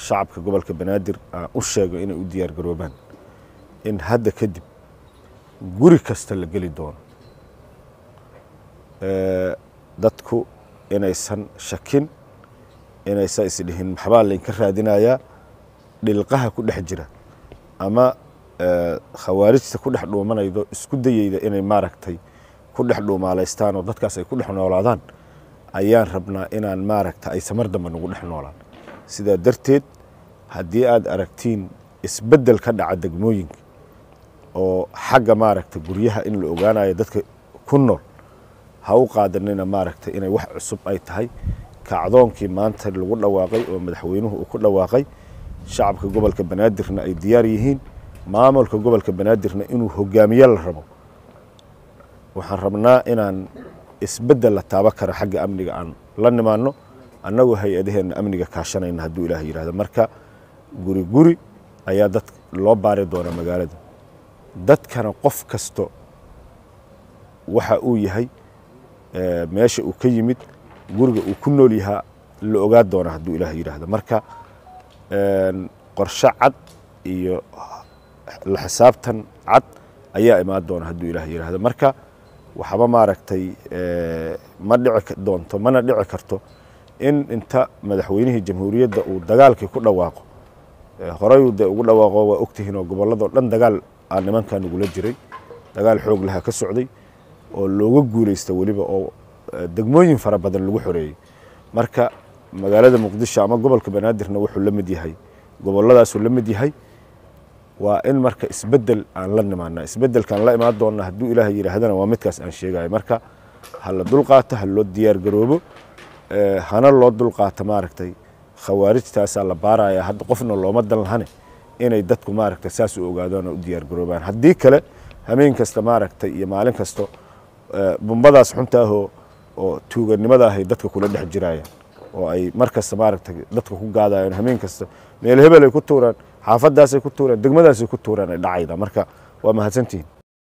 shacabka gobolka Banaadir aan u sheego inay u diyaar garoobaan in hadda kadib guri kasta la geli doono dadku inaysan shakin inaysan isdhihin maxbaa laynka raadinayaa dhilqaha ku dhex jira ama khawaarijta ku dhex dhuumanaydo isku dayayda inay maaragtay ku dhex dhuumaalaystaan oo dadkaas ay ku dhex noolaadaan ayaan rabnaa inaan maaragtay ay samar dambe nagu dhex noolaan sidaa darteed haddii aad aragtiin isbeddel ka dhaca degmooyinka oo xagga maaragtay guryaha in la ogaanayo dadka ku nool ha u qaadanina maaragtay inay wax cusub ay tahay kacdoonkii maanta lagu dhawaaqay oo madaxweynuhu uu ku dhawaaqay shacabka gobolka Banaadirna ay diyaar yihiin maamulka gobolka Banaadirna inuu hogaamiye la rabo waxaan rabnaa inaan isbeddel la taaban karo xagga amniga aan la nimaano annagu hay-adaheena amniga kaashanayna hadduu ilaahay yiraahdo marka guri guri ayaa dad loo baari doona magaalada dadkana qof kasto waxa uu yahay meesha uu ka yimid guriga uu ku nool yahay la ogaa doona hadduu ilaahay yiraahdo marka qorshe cad iyo la xisaabtan cad ayaa imaan doona hadduu ilaahay yiraahdo marka waxba maaragtay ma dhici doonto mana dhici karto in inta madaxweynihii jamhuuriyadda uu dagaalkii ku dhawaaqo horay uu ugu dhawaaqo waa ogtihiin oo gobolladoo dhan dagaal aan nimankan ugula jiray dagaal xoog laha ka socday oo looga guuleystay weliba oo degmooyin fara badan lagu xoreeyay marka magaalada muqdisho ama gobolka Banaadirna wuxuu la mid yahay gobolladaas uu la mid yahay waa in marka isbeddel aan la nimaana isbeddelkan la imaan doona hadduu ilaahay yiraahdana waa midkaas aan sheegay marka hal dulqaata hal loo diyaar garoobo hana loo dulqaata maaragtay khawaarijtaas la baaraya hadda qofna looma dan lahane inay dadku maaragtay saas u ogaadaan oo u diyaar garoobaan haddii kale habeen kasta maaragtay iyo maalin kasta bumbadaas xunta oo tuuganimada ah dadka kula dhex jirayaan oo ay markasta maaragtay dadka ku gaadayaan habeen kasta meel hebel ay ku tuuraan xaafadaas ay ku tuuraan degmadaas ay ku tuuraan ay dhacayda marka waa mahadsantiin